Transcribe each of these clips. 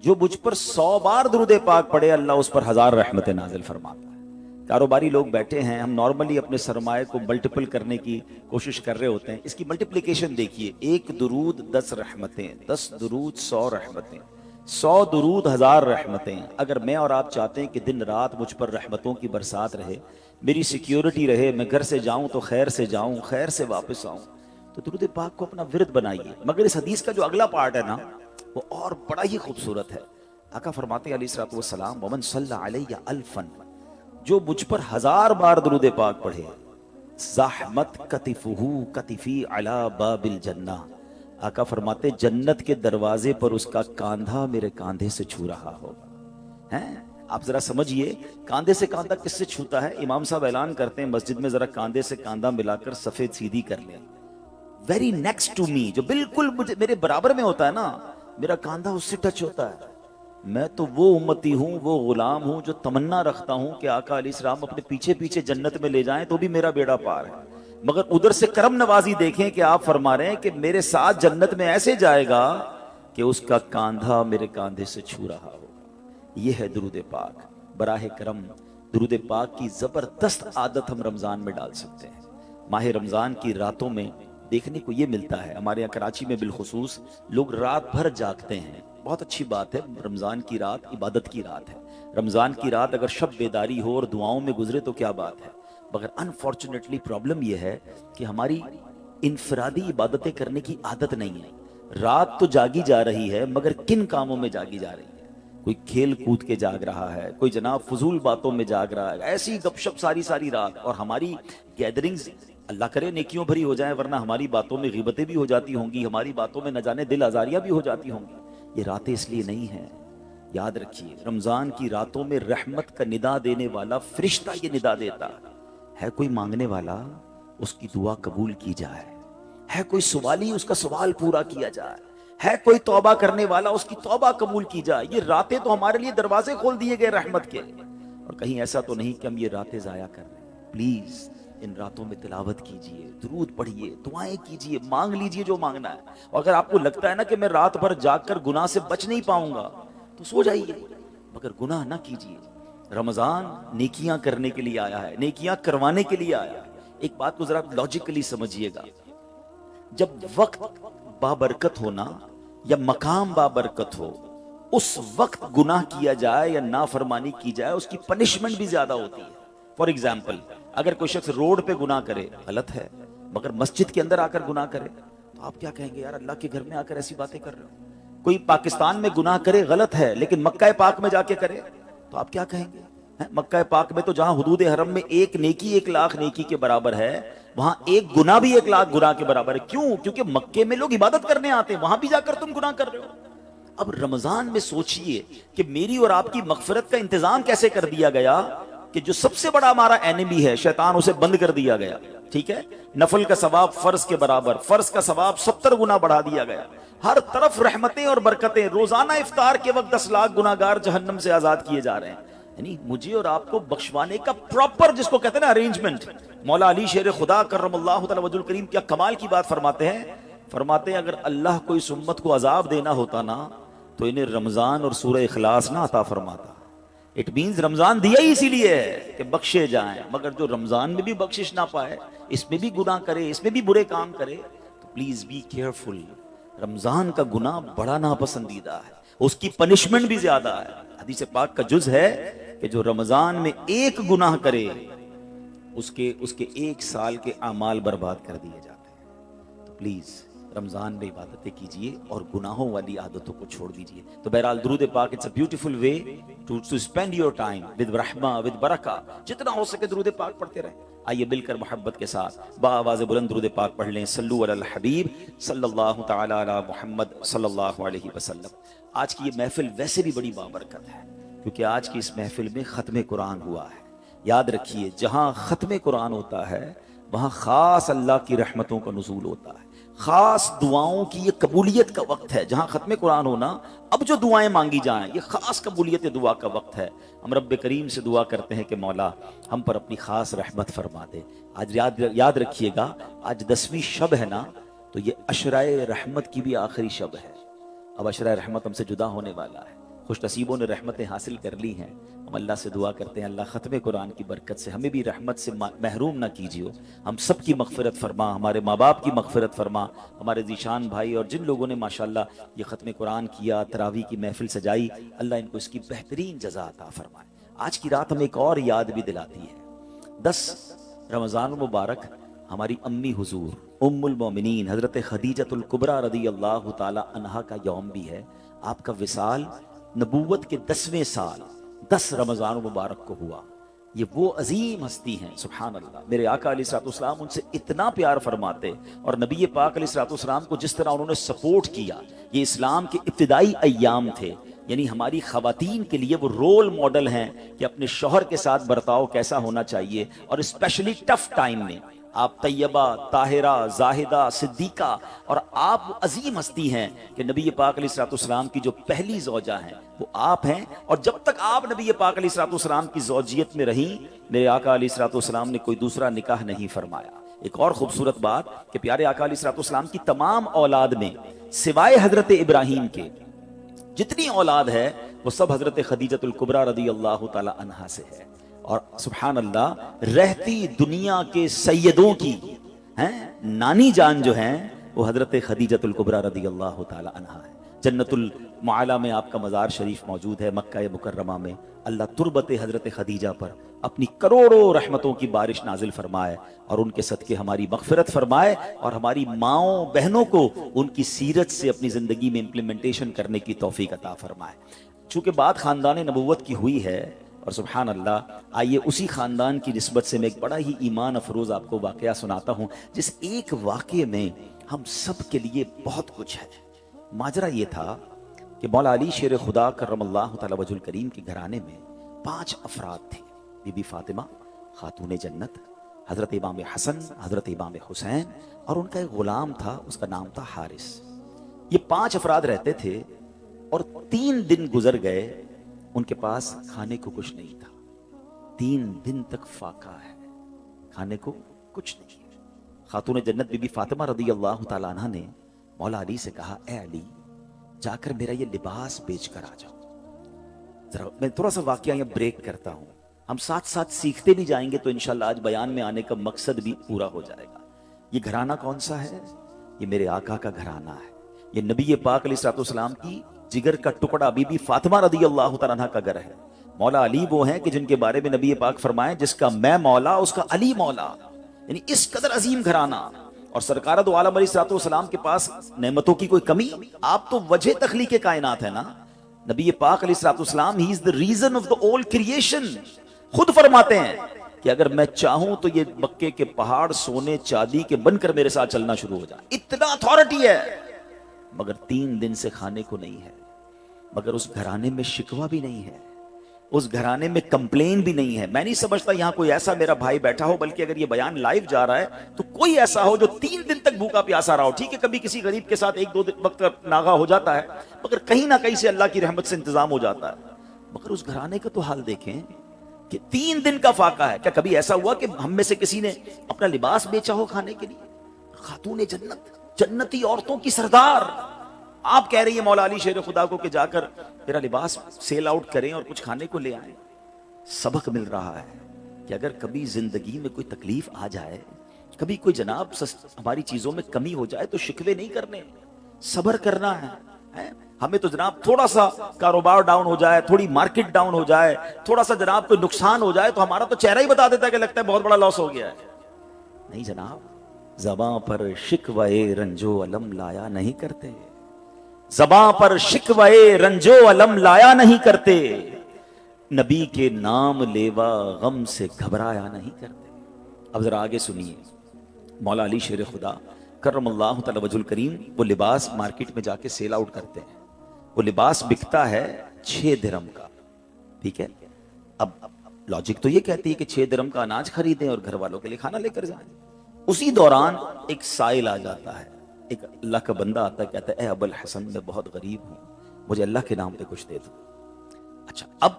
جو مجھ پر 100 بار درود پاک پڑھے اللہ اس پر 1000 رحمتیں نازل فرماتا ہے۔ کاروباری لوگ بیٹھے ہیں، ہم نارملی اپنے سرمایہ کو ملٹیپل کرنے کی کوشش کر رہے ہوتے ہیں، اس کی ملٹیپلیکیشن دیکھیے، 1 درود 10 رحمتیں، 10 درود 100 رحمتیں، 100 درود 1000 رحمتیں۔ اگر میں اور آپ چاہتے ہیں کہ دن رات مجھ پر رحمتوں کی برسات رہے، میری سیکیورٹی رہے، میں گھر سے جاؤں تو خیر سے جاؤں، خیر سے واپس آؤں، تو درود پاک کو اپنا ورد بنائیے۔ مگر اس حدیث کا جو اگلا پارٹ ہے نا، وہ اور بڑا ہی خوبصورت ہے۔ آقا فرماتے ہیں علیہ الصلوۃ والسلام ومن صلی علیہ الفا، جو مجھ پر 1000 بار درود پاک پڑھے، زحمت کتفہ کتفی علی باب الجنہ، آقا فرماتے جنت کے دروازے پر اس کا کاندھا میرے کاندھے سے چھو رہا ہوگا۔ ہیں آپ ذرا سمجھئے، کاندھے سے کاندھا کس سے چھوتا ہے؟ امام صاحب اعلان کرتے ہیں مسجد میں ذرا کاندھے سے کاندھا ملا کر سفید سیدھی کر لیں، ویری نیکسٹ ٹو می، جو بالکل میرے برابر میں ہوتا ہے نا، میرا کاندھا اس سے ٹچ ہوتا ہے۔ میں تو وہ امتی ہوں، وہ غلام ہوں جو تمنا رکھتا ہوں کہ آقا علیہ السلام اپنے پیچھے پیچھے جنت میں لے جائیں تو بھی میرا بیڑا پار ہے۔ مگر ادھر سے کرم نوازی دیکھیں کہ آپ فرما رہے ہیں کہ میرے ساتھ جنت میں ایسے جائے گا کہ اس کا کاندھا میرے کاندھے سے چھو رہا ہوگا۔ یہ ہے درود پاک۔ براہ کرم درود پاک کی زبردست عادت ہم رمضان میں ڈال سکتے ہیں۔ ماہ رمضان کی راتوں میں دیکھنے کو یہ ملتا ہے، ہمارے یہاں کراچی میں بالخصوص لوگ رات بھر جاگتے ہیں۔ بہت اچھی بات ہے، رمضان کی رات عبادت کی رات ہے۔ رمضان کی رات اگر شب بیداری ہو اور دعاؤں میں گزرے تو کیا بات ہے، مگر انفارچونیٹلی پرابلم یہ ہے کہ ہماری انفرادی عبادتیں کرنے کی عادت نہیں ہے۔ رات تو جاگی جا رہی ہے، مگر کن کاموں میں جاگی جا رہی ہے؟ کوئی کھیل کود کے جاگ رہا ہے، کوئی جناب فضول باتوں میں جاگ رہا ہے، ایسی گپ شپ ساری رات، اور ہماری گیدرنگز اللہ کرے نیکیوں بھری ہو جائیں، ورنہ ہماری باتوں میں غیبتیں بھی ہو جاتی ہوں گی، ہماری باتوں میں نہ جانے دل آزاریاں بھی ہو جاتی ہوں گی۔ یہ راتیں اس لیے نہیں ہیں۔ یاد رکھیے، رمضان کی راتوں میں رحمت کا ندا دینے والا فرشتہ یہ ندا دیتا ہے، کوئی مانگنے والا اس کی دعا قبول کی جائے، ہے کوئی سوالی اس کا سوال پورا کیا جائے، ہے کوئی توبہ کرنے والا اس کی توبہ قبول کی جائے۔ یہ راتیں تو ہمارے لیے دروازے کھول دیے گئے رحمت کے، اور کہیں ایسا تو نہیں کہ ہم یہ راتیں ضائع کر رہے ہیں۔ پلیز ان راتوں میں تلاوت کیجئے، درود پڑھیے، دعائیں کیجئے، مانگ لیجئے جو مانگنا ہے۔ اور اگر آپ کو لگتا ہے نا کہ میں رات بھر جاگ کر گناہ سے بچ نہیں پاؤں گا تو سو جائیے، مگر گناہ نہ کیجئے۔ رمضان نیکیاں کرنے کے لیے آیا ہے، نیکیاں کروانے کے لیے آیا ہے۔ ایک بات کو ذرا لاجیکلی سمجھیے گا، جب وقت بابرکت ہونا یا مقام بابرکت ہو، اس وقت گناہ کیا جائے یا نافرمانی کی جائے اس کی پنشمنٹ بھی زیادہ ہوتی ہے۔ فار ایگزامپل، اگر کوئی شخص روڈ پہ گناہ کرے غلط ہے، مگر مسجد کے اندر آ کر گناہ کرے تو آپ کیا کہیں گے؟ یار اللہ کے گھر میں آ کر ایسی باتیں کر رہے ہو۔ کوئی پاکستان میں گناہ کرے غلط ہے، لیکن مکہ پاک میں جا کے کرے تو آپ کیا کہیں گے؟ مکہ پاک میں تو جہاں حدود حرم میں ایک نیکی 1,00,000 نیکی کے برابر ہے، وہاں ایک گناہ بھی 1,00,000 گناہ کے برابر ہے۔ کیوں؟ کیونکہ مکے میں لوگ عبادت کرنے آتے ہیں، وہاں بھی جا کر تم گناہ کر رہے ہو۔ اب رمضان میں سوچئے کہ میری اور آپ کی مغفرت کا انتظام کیسے کر دیا گیا کہ جو سب سے بڑا ہمارا اینیمی ہے شیطان، اسے بند کر دیا گیا۔ ٹھیک ہے، نفل کا ثواب فرض کے برابر، فرض کا ثواب 70 گنا بڑھا دیا گیا، ہر طرف رحمتیں اور برکتیں۔ روزانہ افطار کے وقت 10 لاکھ گناہگار جہنم سے آزاد کیے جا رہے ہیں۔ یعنی مجھے اور آپ کو بخشوانے کا پراپر، جس کو کہتے ہیں نا ارینجمنٹ۔ مولا علی شیر خدا کرم اللہ تعالی وجہ الکریم کیا کمال کی بات فرماتے ہیں، فرماتے ہیں اگر اللہ کو اس امت کو عذاب دینا ہوتا نا تو انہیں رمضان اور سورہ اخلاص نہ عطا فرماتا۔ اٹ مینز رمضان دیا ہی اسی لیے ہے کہ بخشے جائیں، مگر جو رمضان میں بھی بخشش نہ پائے، اس میں بھی گناہ کرے، اس میں بھی برے کام کرے، تو پلیز بی کیئرفل۔ رمضان کا گناہ بڑا ناپسندیدہ ہے، اس کی پنشمنٹ بھی زیادہ ہے۔ حدیث پاک کا جز ہے کہ جو رمضان میں ایک گناہ کرے اس کے 1 سال کے اعمال برباد کر دیے جاتے ہیں۔ تو پلیز رمضان میں عبادتیں کیجئے اور گناہوں والی عادتوں کو چھوڑ دیجئے۔ تو بہرحال درود پاک it's a beautiful way to spend your time with رحمہ ود برکہ، جتنا ہو سکے درود پاک پڑھتے رہیں۔ آئیے مل کر محبت کے ساتھ بآواز بلند درود پاک پڑھ لیں۔ صلو علی الحبیب صلی اللہ تعالی علی محمد صلی اللہ علیہ وسلم۔ آج کی یہ محفل ویسے بھی بڑی بابرکت ہے کیونکہ آج کی اس محفل میں ختم قرآن ہوا ہے۔ یاد رکھیے، جہاں ختم قرآن ہوتا ہے وہاں خاص اللہ کی رحمتوں کا نزول ہوتا ہے، خاص دعاؤں کی یہ قبولیت کا وقت ہے۔ جہاں ختم قرآن ہونا، اب جو دعائیں مانگی جائیں یہ خاص قبولیت دعا کا وقت ہے۔ ہم رب کریم سے دعا کرتے ہیں کہ مولا ہم پر اپنی خاص رحمت فرما دے۔ آج یاد رکھیے گا، آج 10ویں شب ہے نا، تو یہ عشرۂ رحمت کی بھی آخری شب ہے۔ اب عشرۂ رحمت ہم سے جدا ہونے والا ہے۔ خوش نصیبوں نے رحمتیں حاصل کر لی ہیں. ہم اللہ سے دعا کرتے ہیں اللہ ختم قرآن کی برکت سے ہمیں بھی رحمت سے محروم نہ کیجیے. ہم سب کی مغفرت فرما, ہمارے ماں باپ کی مغفرت فرما, ہمارے ذیشان بھائی اور جن لوگوں نے ماشاءاللہ یہ ختم قرآن کیا, تراویح کی محفل سجائی, اللہ ان کو اس کی بہترین جزا عطا فرمائے. آج کی رات ہمیں ایک اور یاد بھی دلاتی ہے. 10 رمضان المبارک ہماری امی حضور ام المومنین حضرت خدیجۃ الکبریٰ رضی اللہ تعالی عنہا کا یوم بھی ہے. آپ کا وصال نبوت کے 10ویں سال 10 رمضان المبارک کو ہوا. یہ وہ عظیم ہستی ہیں, سبحان اللہ. میرے آقا علیہ الصلوۃ والسلام ان سے اتنا پیار فرماتے, اور نبی پاک علیہ الصلوۃ والسلام کو جس طرح انہوں نے سپورٹ کیا. یہ اسلام کے ابتدائی ایام تھے, یعنی ہماری خواتین کے لیے وہ رول ماڈل ہیں کہ اپنے شوہر کے ساتھ برتاؤ کیسا ہونا چاہیے, اور اسپیشلی ٹف ٹائم میں. آپ طیبہ, طاہرہ, زاہدہ, صدیقہ, اور آپ عظیم ہستی ہیں کہ نبی پاک علیہ الصلوۃ والسلام کی جو پہلی زوجہ ہیں وہ آپ ہیں. اور جب تک آپ نبی پاک علیہ الصلوۃ والسلام کی زوجیت میں رہیں, میرے آقا علیہ الصلوۃ والسلام نے کوئی دوسرا نکاح نہیں فرمایا. ایک اور خوبصورت بات کہ پیارے آقا علیہ الصلوۃ والسلام کی تمام اولاد میں سوائے حضرت ابراہیم کے جتنی اولاد ہے وہ سب حضرت خدیجۃ الکبریٰ رضی اللہ تعالی عنہا سے ہے. اور سبحان اللہ, رہتی دنیا کے سیدوں کی نانی جان جو ہیں وہ حضرت خدیجۃ الکبریٰ رضی اللہ تعالی عنہا ہے. جنت المعالی میں آپ کا مزار شریف موجود ہے, مکہ مکرمہ میں. اللہ تربت حضرت خدیجہ پر اپنی کروڑوں رحمتوں کی بارش نازل فرمائے, اور ان کے صدقے ہماری مغفرت فرمائے, اور ہماری ماؤں بہنوں کو ان کی سیرت سے اپنی زندگی میں امپلیمنٹیشن کرنے کی توفیق عطا فرمائے. چونکہ بات خاندان نبوت کی ہوئی ہے, اور سبحان اللہ, آئیے اسی خاندان کی نسبت سے میں ایک بڑا ہی ایمان افروز آپ کو واقعہ سناتا ہوں, جس ایک واقعے میں ہم سب کے لیے بہت کچھ ہے. ماجرا یہ تھا کہ مولا علی شیر خدا کرم اللہ تعالی وجہ الکریم کے گھرانے میں 5 افراد تھے. بی بی فاطمہ خاتون جنت, حضرت امام حسن, حضرت امام حسین, اور ان کا ایک غلام تھا, اس کا نام تھا حارث. یہ 5 افراد رہتے تھے, اور 3 دن گزر گئے, ان کے پاس کھانے کو کچھ نہیں تھا. 3 دن تک فاقہ ہے, کھانے کو کچھ نہیں. خاتون جنت بی بی فاطمہ رضی اللہ تعالیٰ عنہ نے مولا علی سے کہا, اے علی, جا کر میرا یہ لباس بیچ کر آ جاؤ. ذرا میں تھوڑا سا واقعہ یہ بریک کرتا ہوں, ہم ساتھ ساتھ سیکھتے بھی جائیں گے, تو انشاءاللہ آج بیان میں آنے کا مقصد بھی پورا ہو جائے گا. یہ گھرانہ کون سا ہے؟ یہ میرے آقا کا گھرانہ ہے. یہ نبی پاک علیہ الصلوۃ والسلام کی جگر کا ٹکڑا بی بی فاطمہ رضی اللہ تعالیٰ عنہ کا گھر ہے. مولا علی وہ ہیں کہ جن کے بارے میں نبی پاک فرمائے, جس کا میں مولا اس کا علی مولا. یعنی اس قدر عظیم گھرانہ. اور سرکار دو عالم علیہ الصلوۃ والسلام کے پاس نعمتوں کی کوئی کمی؟ آپ تو وجہ تخلیق کائنات ہے نا. نبی پاک علیہ الصلوۃ والسلام ہی از the reason of the all creation. خود فرماتے ہیں کہ اگر میں چاہوں تو یہ مکے کے پہاڑ سونے چاندی کے بن کر میرے ساتھ چلنا شروع ہو جائے, اتنا اتھارٹی ہے. مگر 3 دن سے کھانے کو نہیں ہے. مگر اس گھرانے میں شکوہ بھی نہیں ہے, اس گھرانے میں کمپلین بھی نہیں ہے. میں نہیں سمجھتا یہاں کوئی ایسا میرا بھائی بیٹھا ہو, بلکہ اگر یہ بیان لائیو جا رہا ہے تو کوئی ایسا ہو جو 3 دن تک بھوکا پیاسا رہا ہو. ٹھیک ہے, کبھی کسی غریب کے ساتھ 1-2 وقت ناغا ہو جاتا ہے, مگر کہیں نہ کہیں سے اللہ کی رحمت سے انتظام ہو جاتا ہے. مگر اس گھرانے کا تو حال دیکھیں کہ 3 دن کا فاقہ ہے. کیا کبھی ایسا ہوا کہ ہم میں سے کسی نے اپنا لباس بیچا ہو کھانے کے لیے؟ خاتون جنت, جنتی عورتوں کی سردار, آپ کہہ رہی ہیں مولا علی شیر خدا کو کہ جا کر میرا لباس سیل آؤٹ کریں اور کچھ کھانے کو لے آئیں. سبق مل رہا ہے کہ اگر کبھی زندگی میں کوئی تکلیف آ جائے, کبھی کوئی جناب ہماری چیزوں میں کمی ہو جائے, تو شکوے نہیں کرنے, صبر کرنا ہے. ہمیں تو جناب تھوڑا سا کاروبار ڈاؤن ہو جائے, تھوڑی مارکیٹ ڈاؤن ہو جائے, تھوڑا سا جناب کوئی نقصان ہو جائے, تو ہمارا تو چہرہ ہی بتا دیتا ہے کہ لگتا ہے بہت بڑا لاس ہو گیا ہے. نہیں جناب, زباں پر شکوے رنجو علم لایا نہیں کرتے, زباں پر شکوے رنجو علم لایا نہیں کرتے, نبی کے نام لیوا غم سے گھبرایا نہیں کرتے. اب ذرا آگے سنیے, مولا علی شیر خدا کرم اللہ تعالی وجہ الکریم وہ لباس مارکیٹ میں جا کے سیل آؤٹ کرتے ہیں. وہ لباس بکتا ہے 6 درہم کا. ٹھیک ہے, اب لاجک تو یہ کہتی ہے کہ 6 درہم کا اناج خریدیں اور گھر والوں کے لیے کھانا لے کر جائیں. اسی دوران ایک سائل آ جاتا ہے, ایک اللہ کا بندہ آتا ہے, کہتا ہے اے ابو الحسن, میں بہت غریب ہوں, مجھے اللہ کے نام پہ کچھ دے دو. اچھا, اب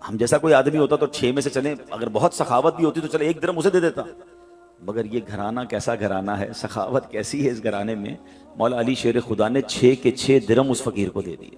ہم جیسا کوئی آدمی ہوتا تو 6 میں سے چلیں, اگر بہت سخاوت بھی ہوتی تو چلے 1 درہم اسے دے دیتا. مگر یہ گھرانہ کیسا گھرانہ ہے, سخاوت کیسی ہے اس گھرانے میں. مولا علی شیر خدا نے 6 کے 6 درہم اس فقیر کو دے دیے.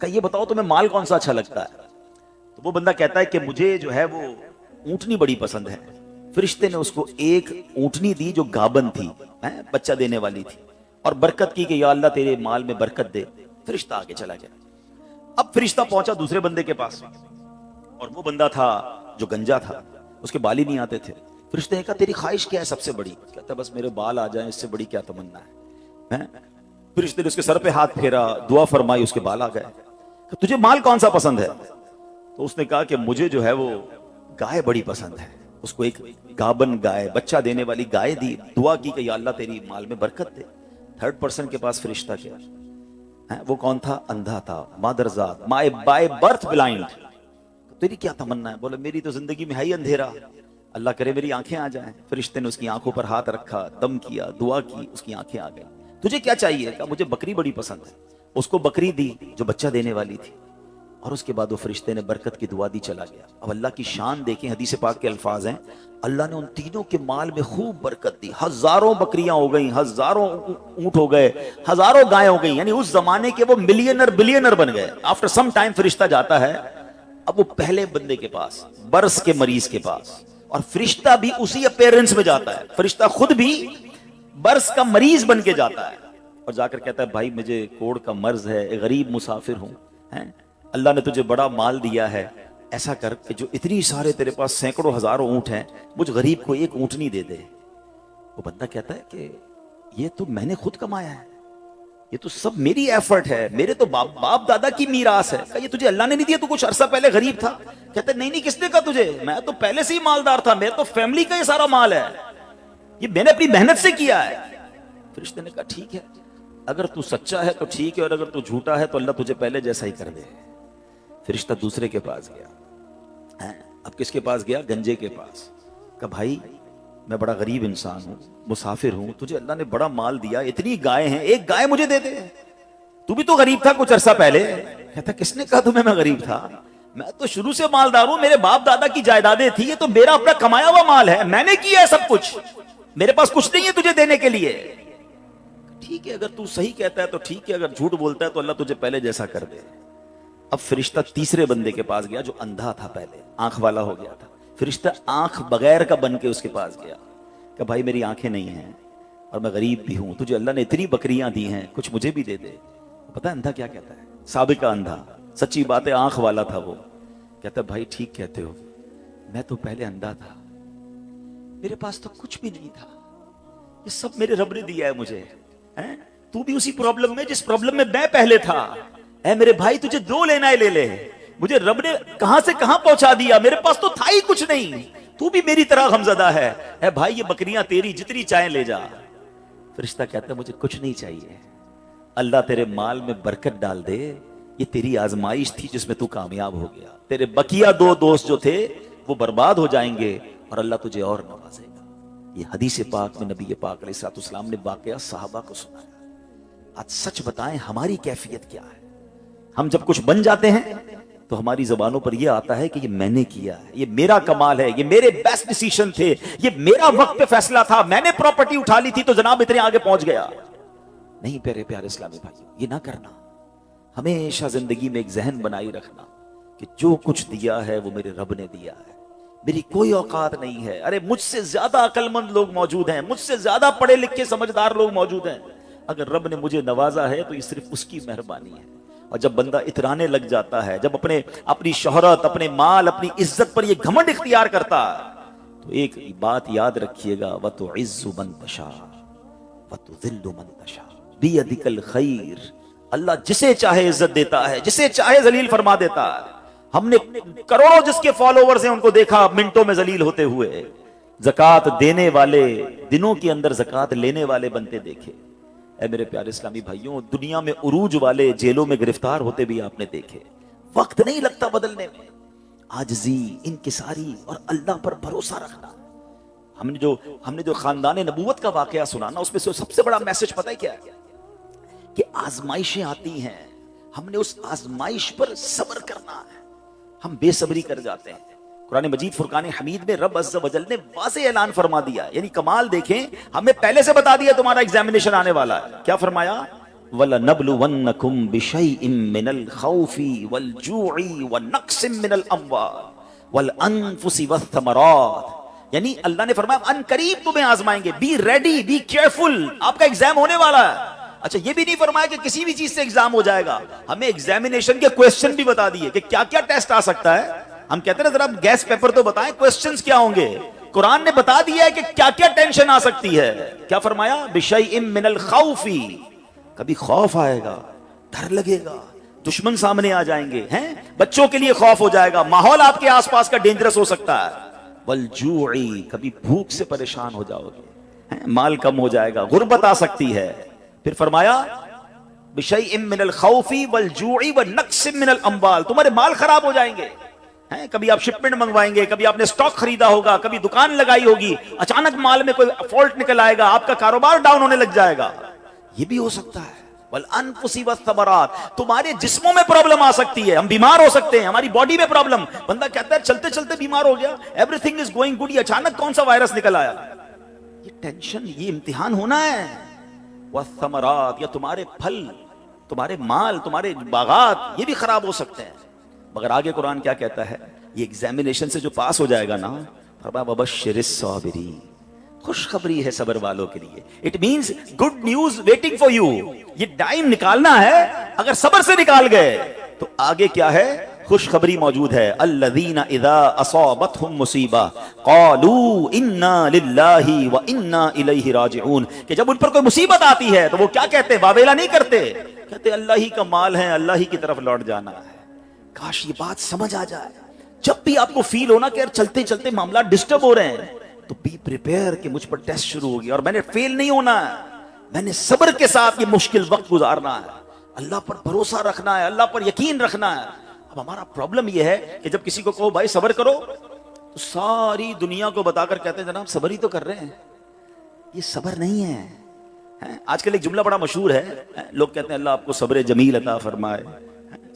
کہ یہ بتاؤ تمہیں مال کون سا اچھا لگتا ہے؟ تو وہ بندہ کہتا ہے کہ مجھے جو ہے وہ اونٹنی بڑی پسند ہے۔ فرشتے نے اس کو ایک اونٹنی دی جو گابن تھی، بچہ دینے والی تھی، اور برکت کی کہ یا اللہ تیرے مال میں برکت دے۔ فرشتہ آگے چلا گیا۔ اب فرشتہ پہنچا دوسرے بندے کے پاس، اور وہ بندہ تھا جو گنجا تھا، اس کے بال ہی نہیں آتے تھے۔ فرشتے نے کہا تیری خواہش کیا ہے سب سے بڑی؟ کہتا بس میرے بال آ جائیں، اس سے بڑی کیا تمنا ہے؟ فرشتے نے اس کے سر پہ ہاتھ پھیرا، دعا فرمائی، اس کے بال آ گئے۔ کہ تجھے مال کون سا پسند ہے؟ تو اس نے کہا کہ مجھے جو ہے وہ گائے بڑی پسند ہے۔ اس کو ایک گابن گائے، بچہ دینے والی گائے دی، دعا کی کہ یا اللہ تیری مال میں برکت دے۔ تھرڈ پرسن کے پاس فرشتہ کیا، وہ کون تھا؟ اندھا تھا، مادرزاد، بائی برتھ بلائنڈ۔ تیری کیا تمنا ہے؟ بولا میری تو زندگی میں ہے ہی اندھیرا، اللہ کرے میری آنکھیں آ جائیں۔ فرشتے نے اس کی آنکھوں پر ہاتھ رکھا، دم کیا، دعا کی، اس کی آنکھیں آ گئی۔ تجھے کیا چاہیے؟ کہا مجھے بکری بڑی پسند ہے۔ اس کو بکری دی جو بچہ دینے والی تھی، اور اس کے بعد وہ فرشتے نے برکت کی دعا دی، چلا گیا۔ اب اللہ کی شان دیکھیں، حدیث پاک کے الفاظ ہیں، اللہ نے ان تینوں کے مال میں خوب برکت دی، ہزاروں بکریاں ہو گئیں، ہزاروں اونٹ ہو گئے، ہزاروں گائیں ہو گئیں، یعنی اس زمانے کے وہ ملینر بلینر بن گئے۔ آفٹر سم ٹائم فرشتہ جاتا ہے اب وہ پہلے بندے کے پاس، برس کے مریض کے پاس، اور فرشتہ بھی اسی اپیرنس میں جاتا ہے، فرشتہ خود بھی برس کا مریض بن کے جاتا ہے، اور جا کر کہتا ہے بھائی مجھے کوڑ کا مرض ہے، ایک غریب مسافر ہوں، اللہ نے تجھے بڑا مال دیا ہے، ایسا کر کہ جو اتنی سارے تیرے پاس سینکڑوں ہزاروں اونٹ ہیں، مجھ غریب کو ایک اونٹنی دے دے۔ وہ بندہ کہتا ہے کہ یہ تو میں نے خود کمایا ہے، یہ تو سب میری ایفرٹ ہے، میرے تو باپ دادا کی میراث ہے۔ کہ یہ تجھے اللہ نے نہیں دیا؟ تو کچھ عرصہ پہلے غریب تھا۔ کہتا ہے نہیں کس نے کہا تجھے؟ میں تو پہلے سے ہی مالدار تھا، میرے تو فیملی کا یہ سارا مال ہے، یہ میں نے اپنی محنت سے کیا ہے۔ فرشتے نے کہا ٹھیک ہے، اگر تو سچا ہے تو ٹھیک ہے، اور اگر تو جھوٹا ہے تو اللہ تجھے پہلے جیسا ہی کر دے۔ فرشتہ دوسرے کے پاس گیا۔ اب کس کے پاس گیا؟ گنجے کے پاس۔ کہ بھائی میں بڑا غریب انسان ہوں، مسافر ہوں، تجھے اللہ نے بڑا مال دیا، اتنی گائے ہیں، ایک گائے مجھے دے دے، تو بھی تو غریب تھا کچھ عرصہ پہلے۔ کہتا کس نے کہا تمہیں میں غریب تھا؟ میں تو شروع سے مالدار ہوں، میرے باپ دادا کی جائیدادیں تھی، یہ تو میرا اپنا کمایا ہوا مال ہے، میں نے کیا ہے سب کچھ، میرے پاس کچھ نہیں ہے تجھے دینے کے لیے۔ ٹھیک ہے اگر تو صحیح کہتا ہے تو ٹھیک ہے، اگر جھوٹ بولتا ہے تو اللہ تجھے پہلے جیسا کر دے۔ اب فرشتہ تیسرے بندے کے پاس گیا جو اندھا تھا، پہلے آنکھ والا ہو گیا تھا۔ فرشتہ آنکھ بغیر کا بن کے اس کے پاس گیا کہ بھائی میری آنکھیں نہیں ہیں اور میں غریب بھی ہوں، تجھے اللہ نے اتنی بکریاں دی ہیں، کچھ مجھے بھی دے دے۔ پتہ ہے اندھا کیا کہتا ہے؟ سابقہ اندھا، سچی بات ہے، آنکھ والا تھا وہ۔ کہتا ہے بھائی ٹھیک کہتے ہو، میں تو پہلے اندھا تھا، میرے پاس تو کچھ بھی نہیں تھا، یہ سب میرے رب نے دیا ہے مجھے۔ تو بھی اسی پرابلم میں جس پرابلم میں میں پہلے تھا۔ اے میرے بھائی تجھے جو لینا ہے لے لے، مجھے رب نے کہاں سے کہاں پہنچا دیا، میرے پاس تو تھا ہی کچھ نہیں، تو بھی میری طرح غمزدہ ہے۔ اے بھائی یہ بکریاں تیری، جتنی چاہیں لے جا۔ فرشتہ کہتا ہے مجھے کچھ نہیں چاہیے، اللہ تیرے مال میں برکت ڈال دے، یہ تیری آزمائش تھی جس میں تو کامیاب ہو گیا، تیرے بقیہ دو دوست جو تھے وہ برباد ہو جائیں گے اور اللہ تجھے اور نوازے گا۔ یہ حدیث پاک میں نبی پاک علیہ الصلوۃ والسلام نے واقعہ صحابہ کو سنایا۔ آج سچ بتائیں ہماری کیفیت کیا ہے؟ ہم جب کچھ بن جاتے ہیں تو ہماری زبانوں پر یہ آتا ہے کہ یہ میں نے کیا ہے، یہ میرا کمال ہے، یہ میرے بیسٹ ڈیسیشن تھے، یہ میرا وقت پہ فیصلہ تھا، میں نے پراپرٹی اٹھا لی تھی تو جناب اتنے آگے پہنچ گیا۔ نہیں پیارے اسلامی بھائیو، یہ نہ کرنا۔ ہمیشہ زندگی میں ایک ذہن بنائی رکھنا کہ جو کچھ دیا ہے وہ میرے رب نے دیا ہے، میری کوئی اوقات نہیں ہے۔ ارے مجھ سے زیادہ عقل مند لوگ موجود ہیں، مجھ سے زیادہ پڑھے لکھے سمجھدار لوگ موجود ہیں، اگر رب نے مجھے نوازا ہے تو یہ صرف اس کی مہربانی ہے۔ اور جب بندہ اترانے لگ جاتا ہے، جب اپنی شہرت، اپنے مال، اپنی عزت پر یہ گھمنڈ اختیار کرتا ہے، تو ایک بات یاد رکھیے گا، وَتُعِزُّ مَن تَشَاءُ وَتُذِلُّ مَن تَشَاءُ بِيَدِكَ الْخَيْرُ۔ اللہ جسے چاہے عزت دیتا ہے، جسے چاہے ذلیل فرما دیتا ہے۔ ہم نے کروڑوں جس کے فالوورز ہیں ان کو دیکھا منٹوں میں ذلیل ہوتے ہوئے، زکوٰۃ دینے والے دنوں کے اندر زکوٰۃ لینے والے بنتے دیکھے۔ اے میرے پیارے اسلامی بھائیوں، دنیا میں عروج والے جیلوں میں گرفتار ہوتے بھی آپ نے دیکھے۔ وقت نہیں لگتا بدلنے میں، عاجزی، انکساری اور اللہ پر بھروسہ رکھنا۔ ہم نے جو خاندان نبوت کا واقعہ سنا نا، اس میں سے سب سے بڑا میسج پتہ ہے کیا ہے؟ کہ آزمائشیں آتی ہیں، ہم نے اس آزمائش پر صبر کرنا ہے۔ ہم بے صبری کر جاتے ہیں۔ قرآن مجید فرقان حمید میں رب عز و جل نے واضح اعلان فرما دیا، یعنی کمال دیکھیں، ہمیں پہلے سے بتا دیا تمہارا ایگزامینیشن آنے والا ہے۔ کیا فرمایا؟ وَلَنَبْلُوَنَّكُمْ بِشَيْءٍ مِّنَ الْخَوْفِ وَالْجُوعِ وَنَقْصٍ مِّنَ الْأَمْوَالِ وَالْأَنفُسِ وَالثَّمَرَاتِ، یعنی اللہ نے فرمایا ان قریب تمہیں آزمائیں گے، بی ریڈی، بی کیئرفل، آپ کا ایگزام ہونے والا ہے۔ اچھا یہ بھی نہیں فرمایا کہ کسی بھی چیز سے ایگزام ہو جائے گا، ہمیں ایگزامینیشن کے کویسچن بھی بتا دیے کہ کیا کیا ٹیسٹ آ سکتا ہے۔ ہم کہتے ہیں نا ذرا گیس پیپر تو بتائیں کویسچنز کیا ہوں گے، قرآن نے بتا دیا ہے کہ کیا کیا ٹینشن آ سکتی ہے۔ کیا فرمایا؟ بِشَيْءٍ مِّنَ الْخَوْفِ، کبھی خوف آئے گا، ڈر لگے گا، دشمن سامنے آ جائیں گے، ہیں بچوں کے لیے خوف ہو جائے گا، ماحول آپ کے آس پاس کا ڈینجرس ہو سکتا ہے۔ وَالْجُوعِ، کبھی بھوک سے پریشان ہو جاؤ گے، مال کم ہو جائے گا، غربت آ سکتی ہے۔ پھر فرمایا بِشَيْءٍ مِّنَ الْخَوْفِ وَالْجُوعِ وَنَقْصٍ مِّنَ الْأَمْوَالِ، تمہارے مال خراب ہو جائیں گے، کبھی آپ شپمنٹ منگوائیں گے، کبھی آپ نے سٹاک خریدا ہوگا، کبھی دکان لگائی ہوگی، اچانک مال میں کوئی فالٹ نکل آئے گا، آپ کا کاروبار ڈاؤن ہونے لگ جائے گا، یہ بھی ہو سکتا ہے۔ وَالْأَنفُسِ وَالثَّمَرَاتِ، تمہارے جسموں میں پرابلم آ سکتی ہے، ہم بیمار ہو سکتے ہیں، ہماری باڈی میں پرابلم، بندہ کہتا ہے چلتے چلتے بیمار ہو گیا، every thing is going good, یہ اچانک کون سا وائرس نکل آیا، یہ ٹینشن، یہ امتحان ہونا ہے۔ وَالثَّمَرَاتِ، یا تمہارے پھل، تمہارے مال، تمہارے باغات، یہ بھی خراب ہو سکتے ہیں۔ مگر آگے قرآن کیا کہتا ہے؟ یہ ایگزامینیشن سے جو پاس ہو جائے گا نا، فرمایا وَبَشِّرِ الصَّابِرِينَ، خوشخبری ہے صبر والوں کے لیے، it means good news waiting for you, یہ ٹائم نکالنا ہے، اگر صبر سے نکال گئے تو آگے کیا ہے؟ خوشخبری موجود ہے۔ الذین اذا اصابتهم مصیبہ قالوا انا للہ وانا الیہ راجعون، کہ جب ان پر کوئی مصیبت آتی ہے تو وہ کیا کہتے ہیں؟ واویلا نہیں کرتے، کہتے اللہ ہی کا مال ہے، اللہ ہی کی طرف لوٹ جانا ہے۔ کاش یہ بات سمجھ آ جائے، جب بھی آپ کو فیل ہونا کہ یار چلتے چلتے معاملات ڈسٹرب ہو رہے ہیں تو بی پریپیئر کہ مجھ پر ٹیسٹ شروع ہو گیا اور میں نے فیل نہیں ہونا ہے، میں نے صبر کے ساتھ یہ مشکل وقت گزارنا ہے، اللہ پر بھروسہ رکھنا ہے، اللہ پر یقین رکھنا ہے۔ اب ہمارا پرابلم یہ ہے کہ جب کسی کو کہو بھائی صبر کرو تو ساری دنیا کو بتا کر کہتے ہیں جناب صبر ہی تو کر رہے ہیں، یہ صبر نہیں ہے۔ آج کل ایک جملہ بڑا مشہور ہے، لوگ کہتے ہیں اللہ آپ کو صبر جمیل عطا فرمائے،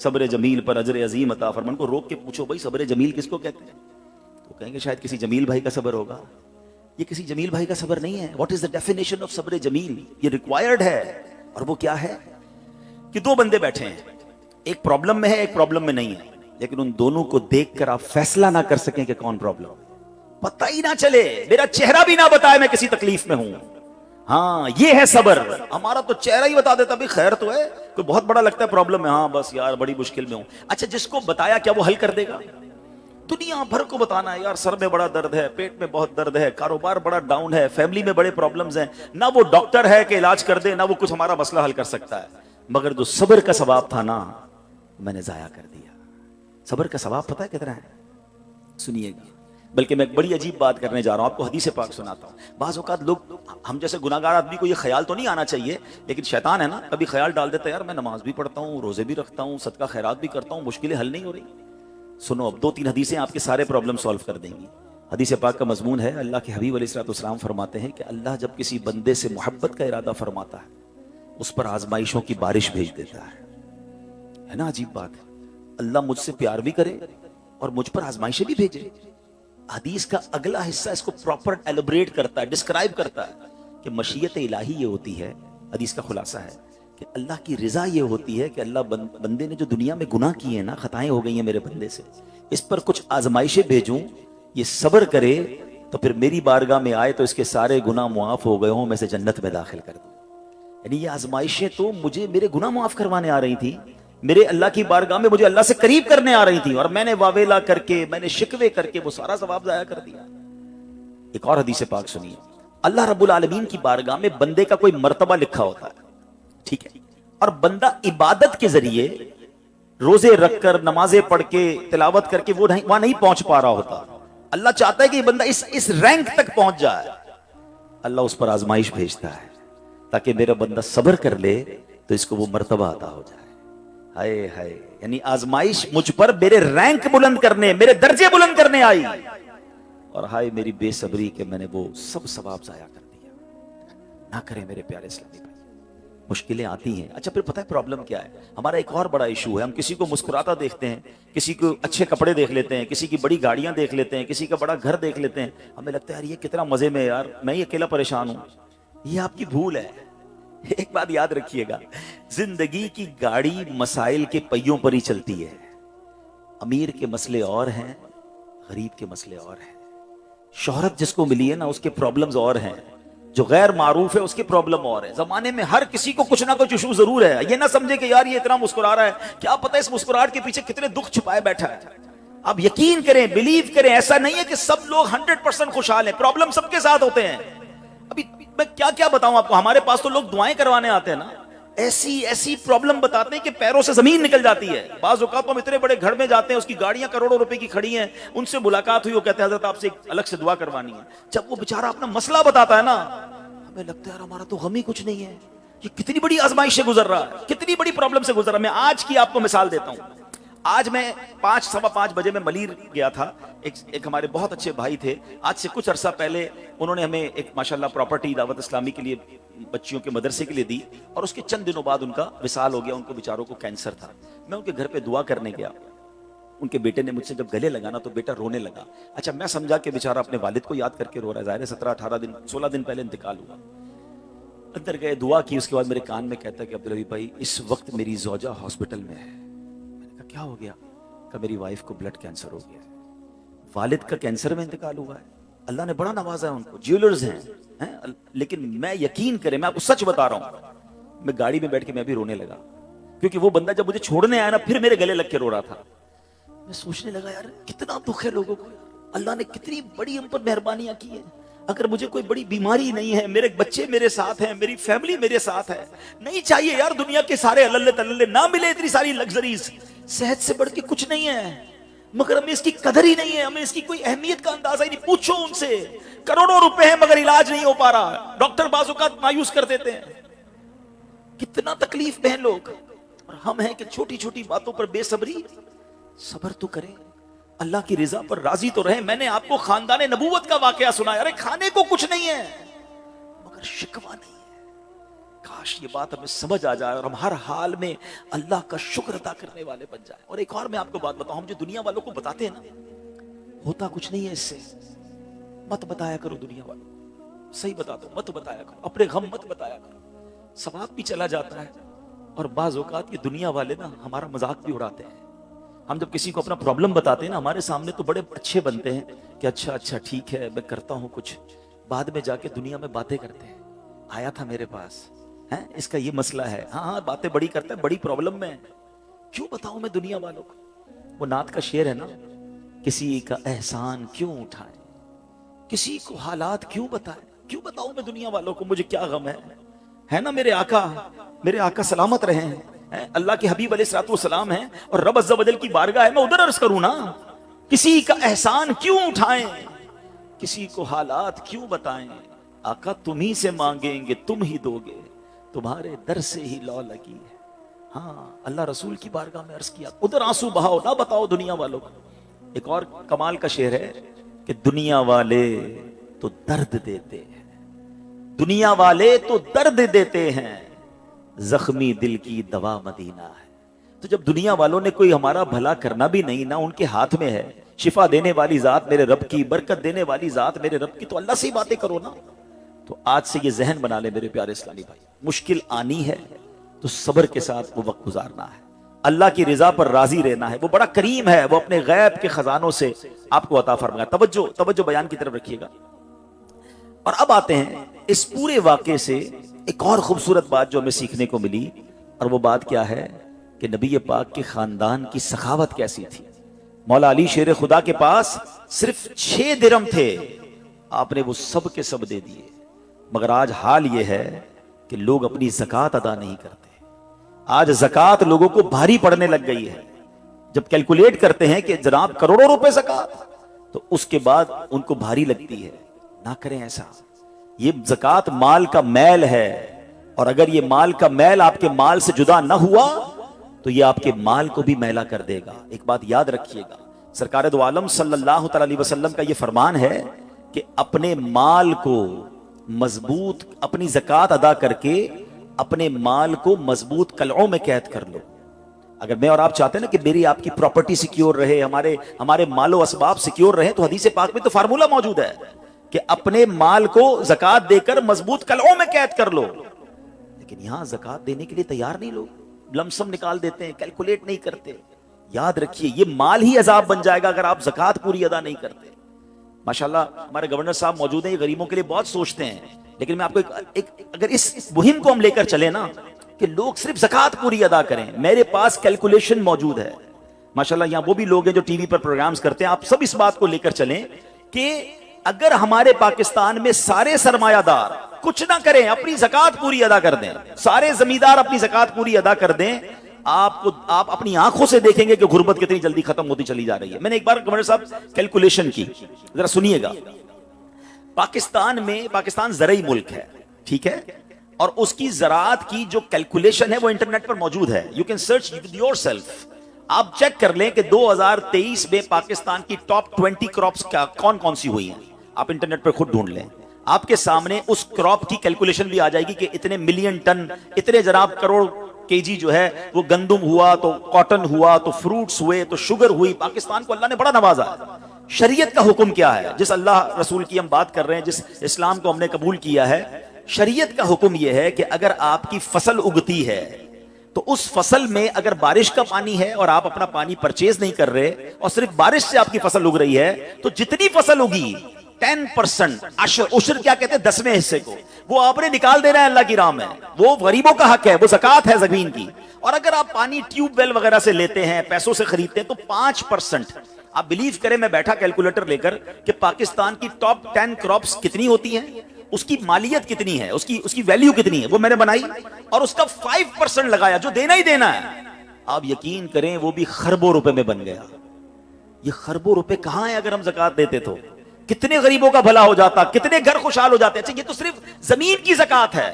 صبر جمیل پر اجر عظیم عطا فرمائے۔ ان کو روک کے پوچھو بھائی صبر جمیل کس کو کہتے ہیں؟ تو کہیں گے شاید کسی جمیل بھائی کا صبر ہوگا، یہ کسی جمیل بھائی کا صبر نہیں ہے۔ What is the definition of صبر جمیل؟ یہ ریکوائرڈ ہے، اور وہ کیا ہے کہ دو بندے بیٹھے ہیں، ایک پرابلم میں ہے، ایک پرابلم میں نہیں ہے، لیکن ان دونوں کو دیکھ کر آپ فیصلہ نہ کر سکیں کہ کون پرابلم، پتہ ہی نہ چلے، میرا چہرہ بھی نہ بتائے میں کسی تکلیف میں ہوں۔ ہاں یہ ہے صبر، ہمارا تو چہرہ ہی بتا دیتا بھی خیر تو ہے، کوئی بہت بڑا لگتا ہے پرابلم ہے، ہاں بس یار بڑی مشکل میں ہوں۔ اچھا جس کو بتایا کیا وہ حل کر دے گا؟ دنیا بھر کو بتانا ہے یار سر میں بڑا درد ہے، پیٹ میں بہت درد ہے، کاروبار بڑا ڈاؤن ہے، فیملی میں بڑے پرابلمز ہیں، نہ وہ ڈاکٹر ہے کہ علاج کر دے، نہ وہ کچھ ہمارا مسئلہ حل کر سکتا ہے، مگر جو صبر کا ثواب تھا نا میں نے ضائع کر دیا۔ صبر کا ثواب پتہ ہے کتنا ہے؟ سنیے گا، بلکہ میں ایک بڑی عجیب بات کرنے جا رہا ہوں، آپ کو حدیث پاک سناتا ہوں۔ بعض اوقات لوگ، ہم جیسے گناہگار آدمی کو یہ خیال تو نہیں آنا چاہیے، لیکن شیطان ہے نا کبھی خیال ڈال دیتا ہے یار میں نماز بھی پڑھتا ہوں، روزے بھی رکھتا ہوں، صدقہ خیرات بھی کرتا ہوں، مشکلیں حل نہیں ہو رہی۔ سنو اب دو تین حدیثیں آپ کے سارے پرابلم سولو کر دیں گی۔ حدیث پاک کا مضمون ہے، اللہ کے حبیب علیہ الصلوۃ والسلام فرماتے ہیں کہ اللہ جب کسی بندے سے محبت کا ارادہ فرماتا ہے اس پر آزمائشوں کی بارش بھیج دیتا ہے نا عجیب بات ہے، اللہ مجھ سے پیار بھی کرے اور مجھ پر آزمائشیں بھی بھیجے۔ حدیث کا اگلا حصہ اس کو پراپر ایلوبریٹ کرتا ہے، ڈسکرائب کرتا ہے کہ مشیت الہی یہ ہوتی ہے، حدیث کا خلاصہ ہے کہ اللہ کی رضا یہ ہوتی ہے کہ اللہ بندے نے جو دنیا میں گناہ کیے ہیں نا، خطائیں ہو گئی ہیں میرے بندے سے، اس پر کچھ آزمائشیں بھیجوں، یہ صبر کرے تو پھر میری بارگاہ میں آئے تو اس کے سارے گناہ معاف ہو گئے ہوں، میں سے جنت میں داخل کر دوں۔ یعنی یہ آزمائشیں تو مجھے میرے گناہ معاف کروانے آ رہی تھی، میرے اللہ کی بارگاہ میں مجھے اللہ سے قریب کرنے آ رہی تھی، اور میں نے واویلا کر کے، میں نے شکوے کر کے وہ سارا ثواب ضائع کر دیا۔ ایک اور حدیث پاک سنیے، اللہ رب العالمین کی بارگاہ میں بندے کا کوئی مرتبہ لکھا ہوتا ہے، ٹھیک ہے، اور بندہ عبادت کے ذریعے روزے رکھ کر، نمازیں پڑھ کے، تلاوت کر کے وہ وہاں نہیں پہنچ پا رہا ہوتا، اللہ چاہتا ہے کہ یہ بندہ اس رینک تک پہنچ جائے، اللہ اس پر آزمائش بھیجتا ہے تاکہ میرا بندہ صبر کر لے تو اس کو وہ مرتبہ عطا ہو جائے۔ ہائے ہائے، یعنی آزمائش مجھ پر میرے رینک بلند کرنے، میرے درجے بلند کرنے آئی، اور ہائے میری بے صبری کہ میں نے وہ سب ثواب ضائع کر دیا۔ نہ کریں میرے پیارے اسلامی بھائی، مشکلیں آتی ہیں۔ اچھا پھر پتہ ہے پرابلم کیا ہے؟ ہمارا ایک اور بڑا ایشو ہے، ہم کسی کو مسکراتا دیکھتے ہیں، کسی کو اچھے کپڑے دیکھ لیتے ہیں، کسی کی بڑی گاڑیاں دیکھ لیتے ہیں، کسی کا بڑا گھر دیکھ لیتے ہیں، ہمیں لگتا ہے یار یہ کتنا مزے میں، یار میں ہی اکیلا پریشان ہوں۔ یہ آپ کی بھول ہے، ایک بات یاد رکھیے گا، زندگی کی گاڑی مسائل کے پہیوں پر ہی چلتی ہے. امیر کے مسئلے اور ہیں، غریب کے مسئلے اور ہیں. شہرت جس کو ملی ہے نا اس کے پرابلمز اور ہیں، جو غیر معروف ہے اس کے پرابلم اور ہے. زمانے میں ہر کسی کو کچھ نہ کچھ ایشو ضرور ہے. یہ نہ سمجھے کہ یار یہ اتنا مسکرا رہا ہے، کیا پتہ اس مسکراہٹ کے پیچھے کتنے دکھ چھپائے بیٹھا ہے. آپ یقین کریں، بلیو کریں، ایسا نہیں ہے کہ سب لوگ 100% خوشحال ہیں. پرابلم سب کے ساتھ ہوتے ہیں. ابھی میں کیا کیا بتاؤں آپ کو، ہمارے پاس تو لوگ دعائیں کروانے آتے ہیں نا، ایسی ایسی پرابلم بتاتے ہیں کہ پیروں سے زمین نکل جاتی ہے. بعض اوقات ہم اتنے بڑے گھر میں جاتے ہیں، اس کی گاڑیاں کروڑوں روپے کی کھڑی ہیں، ان سے ملاقات ہوئی، وہ کہتے ہیں حضرت آپ سے ایک الگ سے دعا کروانی ہے. جب وہ بیچارہ اپنا مسئلہ بتاتا ہے نا، ہمیں لگتا ہے یار ہمارا تو غم ہی کچھ نہیں ہے، یہ کتنی بڑی آزمائش سے گزر رہا ہے، کتنی بڑی پرابلم سے گزر رہا ہے. میں آج کی آپ کو مثال دیتا ہوں. آج میں 5:15 بجے میں ملیر گیا تھا. ایک ہمارے بہت اچھے بھائی تھے، آج سے کچھ عرصہ پہلے انہوں نے ہمیں ایک ماشاءاللہ پراپرٹی دعوت اسلامی کے لیے بچیوں کے مدرسے کے لیے دی، اور اس کے چند دنوں بعد ان کا وصال ہو گیا. ان کو بیچاروں کو کینسر تھا. میں ان کے گھر پہ دعا کرنے گیا. ان کے بیٹے نے مجھ سے جب گلے لگانا تو بیٹا رونے لگا. اچھا میں سمجھا کہ بیچارہ اپنے والد کو یاد کر کے رو رہا ہے، ظاہر ہے 16 دن پہلے انتقال ہوا. اندر گئے، دعا کی، اس کے بعد میرے کان میں کہتا ہے کہ عبدالحبیب بھائی اس وقت میری زوجہ ہاسپٹل میں ہے. میں نے کہا کیا ہو گیا؟ کہ میری وائف کو بلڈ کینسر ہو گیا. والد کا کینسر میں انتقال ہوا ہے. اللہ نے بڑا نوازا ہے ان کو، جیولرز ہیں. لیکن میں یقین کریں، میں آپ کو سچ بتا رہا ہوں، میں گاڑی میں بیٹھ کے میں بھی رونے لگا، کیونکہ وہ بندہ جب مجھے چھوڑنے آیا نا پھر میرے گلے لگ کے رو رہا تھا. میں سوچنے لگا یار کتنا دکھ ہے لوگوں کو، اللہ نے کتنی بڑی ہم پر مہربانیاں کی ہیں. اگر مجھے کوئی بڑی بیماری نہیں ہے، میرے بچے میرے ساتھ ہیں، میری فیملی میرے ساتھ ہے، نہیں چاہیے یار دنیا کے سارے اللہ تللے نہ ملے اتنی ساری لگژریز، صحت سے بڑھ کے کچھ نہیں ہے، مگر ہمیں اس کی قدر ہی نہیں ہے، ہمیں اس کی کوئی اہمیت کا اندازہ ہی نہیں. پوچھو ان سے، کروڑوں روپے ہیں مگر علاج نہیں ہو پا رہا، ڈاکٹر بعض اوقات مایوس کر دیتے ہیں. کتنا تکلیف میں ہیں لوگ، اور ہم ہیں کہ چھوٹی چھوٹی باتوں پر بے صبری. صبر تو کریں، اللہ کی رضا پر راضی تو رہیں. میں نے آپ کو خاندان نبوت کا واقعہ سنایا، ارے کھانے کو کچھ نہیں ہے مگر شکوہ نہیں ہے. کاش یہ بات ہمیں سمجھ آ جائے اور ہم ہر حال میں اللہ کا شکر ادا کرنے والے بن جائیں. اور ایک اور میں آپ کو بات بتاؤں، ہم جو دنیا والوں کو بتاتے ہیں نا ہوتا کچھ نہیں ہے اس سے. مت بتایا کرو دنیا والوں کو، صحیح بتا دو، مت بتایا کرو، اپنے غم مت بتایا کرو، ثواب بھی چلا جاتا ہے. اور بعض اوقات یہ دنیا والے نا ہمارا مذاق بھی اڑاتے ہیں. ہم جب کسی کو اپنا پرابلم بتاتے ہیں نا ہمارے سامنے تو بڑے اچھے بنتے ہیں کہ اچھا ٹھیک ہے میں کرتا ہوں کچھ، بعد میں جا کے دنیا میں باتیں کرتے ہیں، آیا تھا میرے پاس، اس کا یہ مسئلہ ہے، ہاں باتیں بڑی کرتا ہے، بڑی پرابلم میں. کیوں بتاؤں میں دنیا والوں کو؟ وہ نعت کا شعر ہے نا، کسی کا احسان کیوں اٹھائیں، کسی کو حالات کیوں بتائیں، کیوں بتاؤں میں دنیا والوں کو مجھے کیا غم ہے نا. میرے آقا سلامت رہے ہیں، اللہ کے حبیب علیہ الصلوۃ والسلام ہیں، اور رب عز و جل کی بارگاہ ہے، میں ادھر عرض کروں نا. کسی کا احسان کیوں اٹھائیں، کسی کو حالات کیوں بتائیں، آقا تم ہی سے مانگیں گے تم ہی دو گے، تمہارے در سے ہی لو لگی ہے. ہاں اللہ رسول کی بارگاہ میں عرض کیا، ادھر آنسو بہاؤ، نہ بتاؤ دنیا والوں کو. ایک اور کمال کا شعر ہے کہ دنیا والے تو درد دیتے ہیں، دنیا والے تو درد دیتے ہیں، زخمی دل کی دوا مدینہ ہے. تو جب دنیا والوں نے کوئی ہمارا بھلا کرنا بھی نہیں، نہ ان کے ہاتھ میں ہے، شفا دینے والی ذات میرے رب کی، برکت دینے والی ذات میرے رب کی، تو اللہ سے ہی باتیں کرو نا. تو آج سے یہ ذہن بنا لے میرے پیارے اسلامی بھائی، مشکل آنی ہے تو صبر کے ساتھ وہ وقت گزارنا ہے، اللہ کی رضا پر راضی رہنا ہے. وہ بڑا کریم ہے، وہ اپنے غیب کے خزانوں سے آپ کو عطا فرمائے. توجہ بیان کی طرف رکھیے گا. اور اب آتے ہیں اس پورے واقعے سے ایک اور خوبصورت بات جو ہمیں سیکھنے کو ملی، اور وہ بات کیا ہے کہ نبی پاک کے خاندان کی سخاوت کیسی تھی. مولا علی شیر خدا کے پاس صرف 6 درہم تھے، آپ نے وہ سب کے سب دے دیے. مگر آج حال یہ ہے کہ لوگ اپنی زکوٰۃ ادا نہیں کرتے. آج زکوٰۃ لوگوں کو بھاری پڑنے لگ گئی ہے. جب کیلکولیٹ کرتے ہیں کہ جناب کروڑوں روپے زکوٰۃ، تو اس کے بعد ان کو بھاری لگتی ہے. نہ کریں ایسا. یہ زکوٰۃ مال کا میل ہے، اور اگر یہ مال کا میل آپ کے مال سے جدا نہ ہوا تو یہ آپ کے مال کو بھی میلا کر دے گا. ایک بات یاد رکھیے گا، سرکار دو عالم صلی اللہ تعالی علیہ وسلم کا یہ فرمان ہے کہ اپنے مال کو مضبوط، اپنی زکوٰۃ ادا کر کے اپنے مال کو مضبوط قلعوں میں قید کر لو. اگر میں اور آپ چاہتے ہیں نا کہ میری آپ کی پراپرٹی سیکیور رہے، ہمارے مال و اسباب سیکیور رہے، تو حدیث پاک میں تو فارمولہ موجود ہے کہ اپنے مال کو زکوٰۃ دے کر مضبوط قلعوں میں قید کر لو. لیکن یہاں زکات دینے کے لیے تیار نہیں لوگ، لمسم نکال دیتے ہیں، کیلکولیٹ نہیں کرتے. یاد رکھیے یہ مال ہی عذاب بن جائے گا اگر آپ زکات پوری ادا نہیں کرتے. ماشاءاللہ ہمارے گورنر صاحب موجود ہیں، یہ غریبوں کے لیے بہت سوچتے ہیں، لیکن میں آپ کو اگر اس مہم کو ہم لے کر چلے نا کہ لوگ صرف زکات پوری ادا کریں، میرے پاس کیلکولیشن موجود ہے. ماشاءاللہ یہاں وہ بھی لوگ ہیں جو ٹی وی پر پروگرامز کرتے ہیں، آپ سب اس بات کو لے کر چلیں کہ اگر ہمارے پاکستان میں سارے سرمایہ دار کچھ نہ کریں، اپنی زکات پوری ادا کر دیں، سارے زمیندار اپنی زکات پوری ادا کر دیں، آپ اپنی آنکھوں سے دیکھیں گے کہ غربت کتنی جلدی ختم ہوتی چلی جا رہی ہے. میں نے ایک بار گورنر صاحب کیلکولیشن کی، ذرا سنیے گا. پاکستان زرعی ملک ہے، ٹھیک ہے، اور اس کی زراعت کی جو کیلکولیشن ہے وہ انٹرنیٹ پر موجود ہے. You can search your self. آپ چیک کر لیں کہ 2023 میں پاکستان کی ٹاپ 20 کراپس کون کون سی ہوئی ہیں. آپ انٹرنیٹ پر خود ڈھونڈ لیں، آپ کے سامنے اس کراپ کی کیلکولیشن بھی آ جائے گی کہ اتنے ملین ٹن، اتنے جناب کروڑ کے جی جو ہے وہ گندم ہوا، تو کاٹن ہوا، تو فروٹس ہوئے، تو شوگر ہوئی. پاکستان کو اللہ نے بڑا نوازا ہے. شریعت کا حکم کیا ہے؟ جس اللہ رسول کی ہم بات کر رہے ہیں، جس اسلام کو ہم نے قبول کیا ہے، شریعت کا حکم یہ ہے کہ اگر آپ کی فصل اگتی ہے تو اس فصل میں اگر بارش کا پانی ہے اور آپ اپنا پانی پرچیز نہیں کر رہے اور صرف بارش سے آپ کی فصل اگ رہی ہے، تو جتنی فصل اگی 10% عشر کیا کہتے ہیں 10ویں حصے کو، وہ آپ نے نکال دینا ہے اللہ کی راہ میں. وہ غریبوں کا حق ہے، وہ زکات ہے زمین کی. اور اگر آپ پانی ٹیوب ویل وغیرہ سے لیتے ہیں، پیسوں سے خریدتے ہیں، تو 5%. آپ بلیو کریں، میں بیٹھا کیلکولیٹر لے کر کہ پاکستان کی ٹاپ 10 کراپس کتنی ہوتی ہیں، اس کی مالیت کتنی ہے، اس کی ویلیو کتنی ہے، وہ میں نے بنائی اور اس کا 5% لگایا جو دینا ہی دینا ہے. آپ یقین کریں وہ بھی خربوں روپے میں بن گیا. یہ خربوں روپے کہاں ہیں اگر ہم زکات دیتے تو؟ کتنے غریبوں کا بھلا ہو جاتا، کتنے گھر خوشحال ہو جاتے. اچھا یہ تو صرف زمین کی زکات ہے،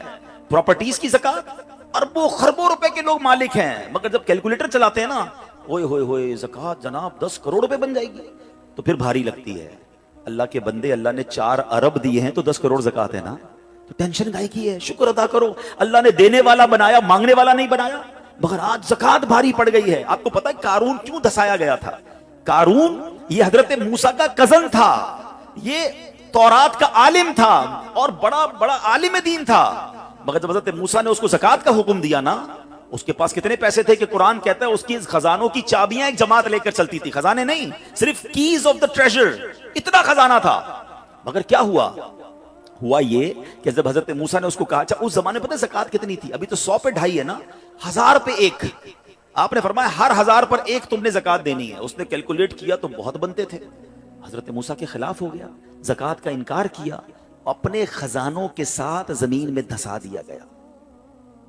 پراپرٹیز کی زکات اربوں خربوں روپے کے لوگ مالک ہیں. مگر جب کیلکولیٹر چلاتے ہیں نا، ہوئے ہوئے ہوئے زکات جناب 10 کروڑ روپے بن جائے گی، تو پھر بھاری لگتی ہے. اللہ کے بندے، اللہ نے 4 ارب دیے ہیں تو 10 کروڑ زکات ہے نا، تو ٹینشن گائے کی ہے؟ شکر ادا کرو. اللہ نے دینے والا بنایا، مانگنے والا نہیں بنایا. مگر آج زکات بھاری پڑ گئی ہے. آپ کو پتا ہے قارون کیوں دسایا گیا تھا؟ قارون یہ حضرت موسیٰ کا کزن تھا، یہ تورات کا عالم تھا اور بڑا عالم دین تھا. مگر جب حضرت موسیٰ نے اس کو زکات کا حکم دیا نا، اس کے پاس کتنے پیسے تھے کہ قرآن کہتا ہے اس کی خزانوں کی چابیاں ایک جماعت لے کر چلتی تھی. خزانے نہیں، صرف کیز آف دا ٹریجر، اتنا خزانہ تھا. مگر کیا ہوا یہ کہ جب حضرت موسیٰ نے اس کو کہا، اچھا اس زمانے پتہ زکات کتنی تھی؟ ابھی تو 100 پہ 2.5 ہے نا، 1000 پہ 1. آپ نے فرمایا ہر 1000 پر 1 تم نے زکات دینی ہے. اس نے کیلکولیٹ کیا تو بہت بنتے تھے. حضرت موسیٰ کے خلاف ہو گیا، زکات کا انکار کیا، اپنے خزانوں کے ساتھ زمین میں دھسا دیا گیا.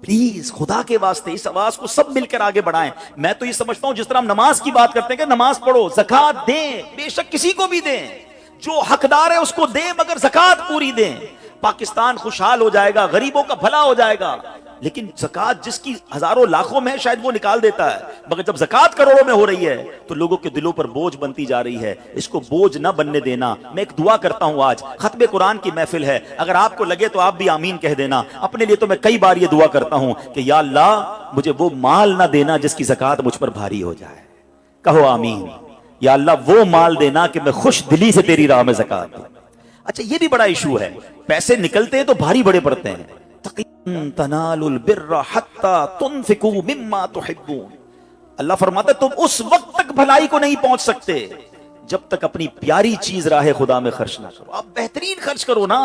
پلیز خدا کے واسطے اس آواز کو سب مل کر آگے بڑھائیں. میں تو یہ سمجھتا ہوں جس طرح ہم نماز کی بات کرتے ہیں کہ نماز پڑھو، زکات دیں، بے شک کسی کو بھی دیں، جو حقدار ہے اس کو دیں، مگر زکات پوری دیں. پاکستان خوشحال ہو جائے گا، غریبوں کا بھلا ہو جائے گا. لیکن زکات جس کی ہزاروں لاکھوں میں ہے شاید وہ نکال دیتا ہے، مگر جب زکات کروڑوں میں ہو رہی ہے تو لوگوں کے دلوں پر بوجھ بنتی جا رہی ہے. اس کو بوجھ نہ بننے دینا. میں ایک دعا کرتا ہوں، آج ختم قرآن کی محفل ہے، اگر آپ کو لگے تو آپ بھی آمین کہہ دینا. اپنے لیے تو میں کئی بار یہ دعا کرتا ہوں کہ یا اللہ مجھے وہ مال نہ دینا جس کی زکات مجھ پر بھاری ہو جائے. کہو آمین. یا اللہ وہ مال دینا کہ میں خوش دلی سے تیری راہ میں زکات دوں. اچھا یہ بھی بڑا ایشو ہے، پیسے نکلتے ہیں تو بھاری بڑے پڑتے ہیں. تنالوا البر حتى تنفقوا مما تحبون. اللہ فرماتا ہے تم اس وقت تک بھلائی کو نہیں پہنچ سکتے جب تک اپنی پیاری چیز راہ خدا میں خرچ نہ کرو. آپ بہترین خرچ کرو نا،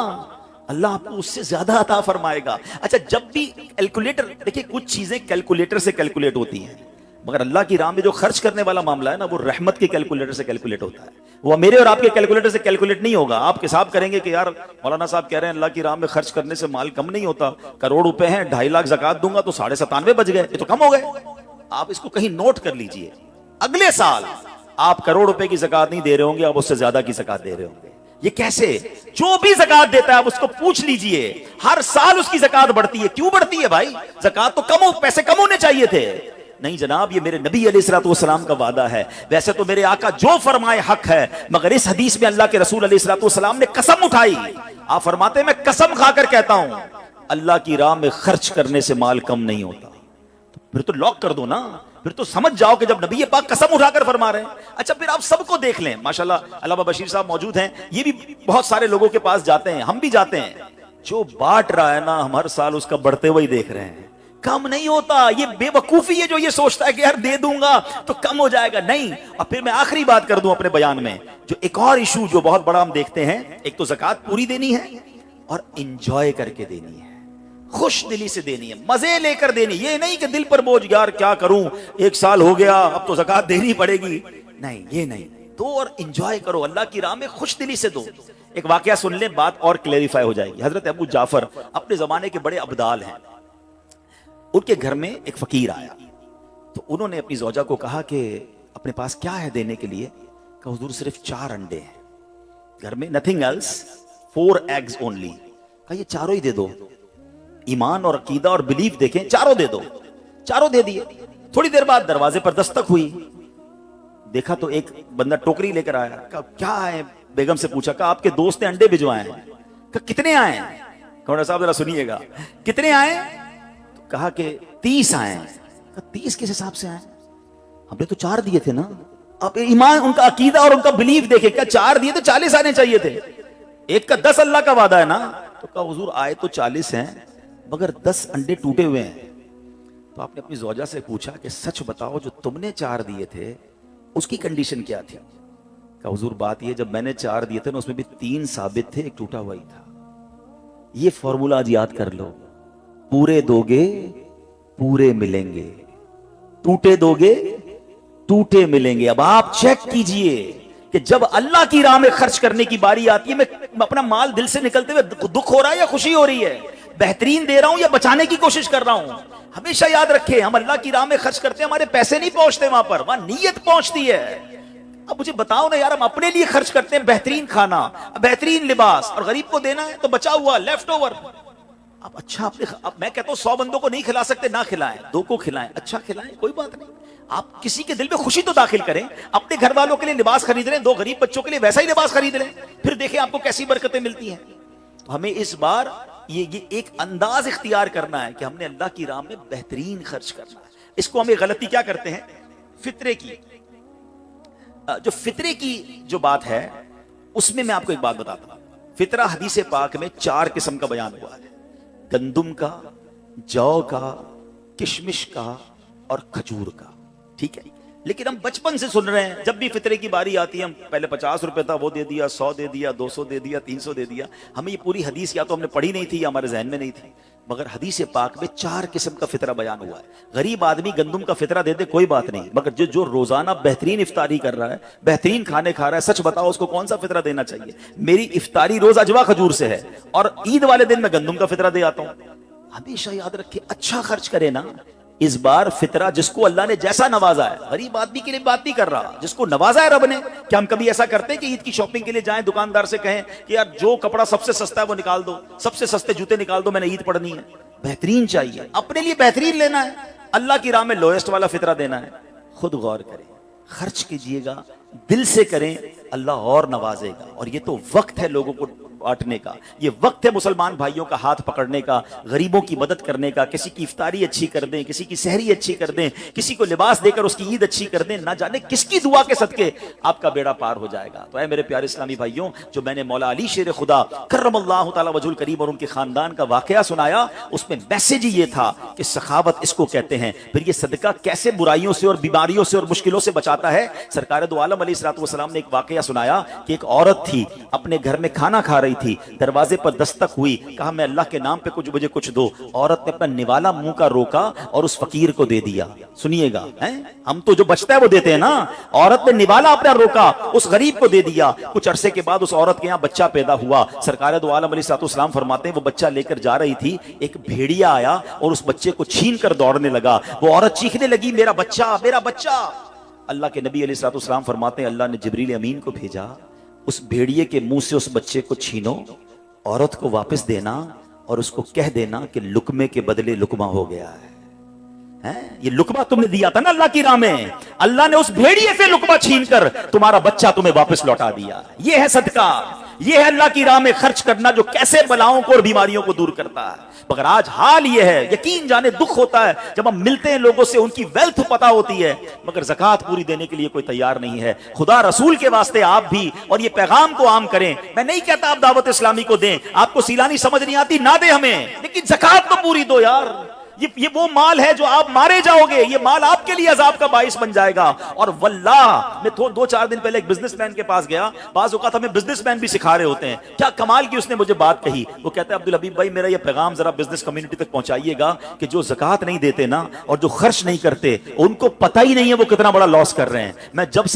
اللہ آپ کو اس سے زیادہ عطا فرمائے گا. اچھا جب بھی کیلکولیٹر دیکھیں، کچھ چیزیں کیلکولیٹر سے کیلکولیٹ ہوتی ہیں، مگر اللہ کی راہ میں جو خرچ کرنے والا معاملہ ہے نا، وہ رحمت کے کیلکولیٹر سے کیلکولیٹ ہوتا ہے. وہ میرے اور آپ کے کیلکولیٹر سے کیلکولیٹ نہیں ہوگا. آپ حساب کریں گے کہ یار مولانا صاحب کہہ رہے ہیں اللہ کی راہ میں خرچ کرنے سے مال کم نہیں ہوتا، کروڑ روپے ہیں، 2.5 لاکھ زکات دوں گا تو 97.5 بچ گئے، یہ تو کم ہو گئے. آپ اس کو کہیں نوٹ کر لیجئے، اگلے سال آپ کروڑ روپے کی زکات نہیں دے رہے ہوں گے، آپ اس سے زیادہ کی زکات دے رہے ہوں گے. یہ کیسے؟ جو بھی زکات دیتا ہے آپ اس کو پوچھ لیجئے، ہر سال اس کی زکات بڑھتی ہے. کیوں بڑھتی ہے بھائی؟ زکات تو پیسے کم ہونے چاہیے تھے. نہیں جناب، یہ میرے نبی علیہ الصلوۃ والسلام کا وعدہ ہے. ویسے تو میرے آقا جو فرمائے حق ہے، مگر اس حدیث میں اللہ کے رسول علیہ الصلوۃ والسلام نے قسم اٹھائی. آپ فرماتے ہیں میں قسم کھا کر کہتا ہوں اللہ کی راہ میں خرچ کرنے سے مال کم نہیں ہوتا. پھر تو لاک کر دو نا، پھر تو سمجھ جاؤ کہ جب نبی پاک قسم اٹھا کر فرما رہے ہیں. اچھا پھر آپ سب کو دیکھ لیں، ماشاءاللہ علامہ بشیر صاحب موجود ہیں، یہ بھی بہت سارے لوگوں کے پاس جاتے ہیں، ہم بھی جاتے ہیں. جو بانٹ رہا ہے نا ہم ہر سال اس کا بڑھتے ہوئے دیکھ رہے ہیں. کم نہیں ہوتا. یہ بے وقوفی ہے جو یہ سوچتا ہے کہ یار دے دوں گا تو کم ہو جائے گا. نہیں. اور پھر میں آخری بات کر دوں اپنے بیان میں, جو ایک اور ایشو جو بہت بڑا ہم دیکھتے ہیں, ایک تو زکوٰۃ پوری دینی ہے اور انجوائے کر کے دینی ہے, خوش دلی سے دینی ہے, مزے لے کر دینی. یہ نہیں کہ دل پر بوجھ یار کیا کروں, 1 سال ہو گیا اب تو زکوٰۃ دینی پڑے گی. نہیں, یہ نہیں. دو اور انجوائے کرو, اللہ کی راہ میں خوش دلی سے دو. ایک واقعہ سن لیں, بات اور کلیریفائی ہو جائے گی. حضرت ابو جعفر اپنے زمانے کے بڑے ابدال ہیں. ان کے گھر میں ایک فقیر آیا تو انہوں نے اپنی زوجہ کو کہا کہ اپنے پاس کیا ہے دینے کے لیے؟ کہ حضور صرف 4 انڈے ہیں گھر میں, nothing else, 4 eggs only. کہا یہ چاروں ہی دے دو. ایمان اور عقیدہ اور بلیف دیکھیں, چاروں دے دو. چاروں دے دیے. تھوڑی دیر بعد دروازے پر دستک ہوئی, دیکھا تو ایک بندہ ٹوکری لے کر آیا. کہا کیا ہے؟ بیگم سے پوچھا. کہا آپ کے دوست نے انڈے بھجوائے ہیں. کہا کتنے آئے ہیں؟ کہا صاحب ذرا سنیے گا, کتنے آئے؟ تو کہا کہ 30 آئے ہیں. کہا 30 کس حساب سے آئے؟ ہم نے تو 4 دیے تھے نا. اب ایمان, ان کا عقیدہ اور ان کا بلیف دیکھے. کیا 4 دیے تو 40 آنے چاہیے تھے. ایک کا 10 اللہ کا وعدہ ہے نا. تو کہا حضور آئے تو 40 ہیں مگر 10 انڈے ٹوٹے ہوئے ہیں. تو آپ نے اپنی زوجہ سے پوچھا کہ سچ بتاؤ جو تم نے 4 دیے تھے اس کی کنڈیشن کیا تھی؟ کہا حضور بات یہ, جب میں نے 4 دیے تھے نا اس میں بھی 3 ثابت تھے, ایک ٹوٹا ہوا ہی تھا. یہ فارمولا آج یاد کر لو, پورے دو گے پورے ملیں گے, ٹوٹے دو گے ٹوٹے ملیں گے. اب آپ چیک کیجئے کہ جب اللہ کی راہ میں خرچ کرنے کی باری آتی ہے, میں اپنا مال دل سے نکلتے ہوئے دکھ ہو رہا ہے یا خوشی ہو رہی ہے, بہترین دے رہا ہوں یا بچانے کی کوشش کر رہا ہوں. ہمیشہ یاد رکھیں, ہم اللہ کی راہ میں خرچ کرتے ہیں, ہمارے پیسے نہیں پہنچتے وہاں پر, وہاں نیت پہنچتی ہے. اب مجھے بتاؤ نا یار, ہم اپنے لیے خرچ کرتے ہیں بہترین کھانا, بہترین لباس, اور غریب کو دینا ہے تو بچا ہوا لیفٹ اوور. اب اچھا اب میں کہتا ہوں 100 بندوں کو نہیں کھلا سکتے, نہ کھلائیں, 2 کو کھلائیں, اچھا کھلائیں, کوئی بات نہیں. آپ کسی کے دل میں خوشی تو داخل کریں. اپنے گھر والوں کے لیے لباس خرید لیں, 2 غریب بچوں کے لیے ویسا ہی لباس خرید لیں, پھر دیکھیں آپ کو کیسی برکتیں ملتی ہیں. تو ہمیں اس بار یہ ایک انداز اختیار کرنا ہے کہ ہم نے اللہ کی راہ میں بہترین خرچ کرنا ہے. اس کو ہم ایک غلطی کیا کرتے ہیں, فطرے کی, جو فطرے کی جو بات ہے اس میں آپ کو ایک بات بتاتا ہوں. فطرہ حدیث پاک میں 4 قسم کا بیان ہوا ہے, گندم کا, جو کا, کشمش کا اور کھجور کا. ٹھیک ہے, لیکن ہم بچپن سے سن رہے ہیں, جب بھی فطرے کی باری آتی ہے ہم پہلے 50 روپے تھا وہ دے دیا, 100 دے دیا, 200 دے دیا, 300 دے دیا. ہمیں یہ پوری حدیث یا تو ہم نے پڑھی نہیں تھی یا ہمارے ذہن میں نہیں تھی, مگر حدیث پاک میں 4 قسم کا فطرہ بیان ہوا ہے. غریب آدمی گندم کا فطرہ دے دے کوئی بات نہیں, مگر جو روزانہ بہترین افطاری کر رہا ہے, بہترین کھانے کھا رہا ہے, سچ بتاؤ اس کو کون سا فطرہ دینا چاہیے؟ میری افطاری روز اجوا کھجور سے ہے اور عید والے دن میں گندم کا فطرہ دے آتا ہوں. ہمیشہ یاد رکھے, اچھا خرچ کرے نا. اس بار فطرہ جس کو اللہ نے جیسا نوازا ہے, غریب آدمی کے لیے بات نہیں کر رہا, جس کو نوازا ہے رب نے. کیا ہم کبھی ایسا کرتے ہیں کہ عید کی شاپنگ کے لیے جائیں, دکاندار سے کہیں کہ یار جو کپڑا سب سے سستا ہے وہ نکال دو, سب سے سستے جوتے نکال دو, میں نے عید پڑھنی ہے. بہترین چاہیے, اپنے لیے بہترین لینا ہے, اللہ کی راہ میں لوئسٹ والا فطرہ دینا ہے. خود غور کریں, خرچ کیجئے گا, دل سے کریں, اللہ اور نوازے گا. اور یہ تو وقت ہے لوگوں کو بانٹنے کا, یہ وقت ہے مسلمان بھائیوں کا ہاتھ پکڑنے کا, غریبوں کی مدد کرنے کا. کسی کی افطاری اچھی کر دیں, کسی کی سحری اچھی کر دیں, کسی کو لباس دے کر اس کی عید اچھی کر دیں. نہ جانے کس کی دعا کے صدقے آپ کا بیڑا پار ہو جائے گا. تو اے میرے پیارے اسلامی بھائیوں, جو میں نے مولا علی شیر خدا کرم اللہ تعالی وجہ الکریم اور ان کے خاندان کا واقعہ سنایا, اس میں میسج ہی یہ تھا کہ سخاوت اس کو کہتے ہیں. پھر یہ صدقہ کیسے برائیوں سے اور بیماریوں سے اور مشکلوں سے بچاتا ہے. سرکار دو عالم علیہ الصلوۃ والسلام نے ایک واقعہ سنایا کہ ایک عورت تھی, اپنے گھر میں کھانا کھا رہی تھی, دروازے پر دستک ہوئی, کہا میں اللہ کے نام پہ مجھے کچھ دو. عورت نے اپنا نوالا منہ کا روکا اور اس فقیر کو دے دیا. سنیے گا, ہم تو جو بچتا ہے وہ دیتے ہیں نا, عورت نے نوالا اپنا روکا, اس غریب کو دے دیا. کچھ عرصے کے بعد اس عورت کے یہاں بچہ پیدا ہوا. سرکار دو عالم علیہ الصلوۃ والسلام فرماتے ہیں وہ بچہ لے کر جا رہی تھی, ایک بھیڑیا آیا اور اس بچے کو چھین کر دوڑنے لگا. وہ عورت چیخنے لگی, میرا بچہ, میرا بچہ. اللہ کے نبی علیہ الصلوۃ والسلام فرماتے ہیں اللہ نے جبریل امین کو بھیجا, اس بھیڑیے کے منہ سے اس بچے کو چھینو, عورت کو واپس دینا اور اس کو کہہ دینا کہ لقمے کے بدلے لقمہ ہو گیا ہے. یہ لقمہ تم نے دیا تھا نا اللہ کی راہ میں, اللہ نے اس بھیڑیے سے لقمہ چھین کر تمہارا بچہ تمہیں واپس لوٹا دیا. یہ ہے صدقہ, یہ ہے اللہ کی راہ میں خرچ کرنا جو کیسے بلاؤں کو اور بیماریوں کو دور کرتا ہے. مگر آج حال یہ ہے, یقین جانے دکھ ہوتا ہے جب ہم ملتے ہیں لوگوں سے, ان کی ویلتھ پتہ ہوتی ہے مگر زکوٰۃ پوری دینے کے لیے کوئی تیار نہیں ہے. خدا رسول کے واسطے آپ بھی اور یہ پیغام کو عام کریں. میں نہیں کہتا آپ دعوت اسلامی کو دیں, آپ کو سیلانی سمجھ نہیں آتی نہ دیں ہمیں, لیکن زکوٰۃ تو پوری دو یار. یہ وہ مال ہے جو آپ مارے جاؤ گے, یہ مال آپ کے لیے عذاب کا باعث بن جائے گا. اور واللہ میں 2-4 دن پہلے ایک بزنس مین کے پاس گیا, بعض اوقات ہمیں بزنس مین بھی سکھا رہے ہوتے ہیں. کیا کمال کی اس نے مجھے بات کہی, وہ کہتا ہے عبدالحبیب بھائی میرا یہ پیغام ذرا بزنس کمیونٹی تک پہنچائیے گا کہ جو زکوٰۃ نہیں دیتے نا اور جو خرچ نہیں کرتے ان کو پتہ ہی نہیں ہے وہ کتنا بڑا لاس کر رہے ہیں.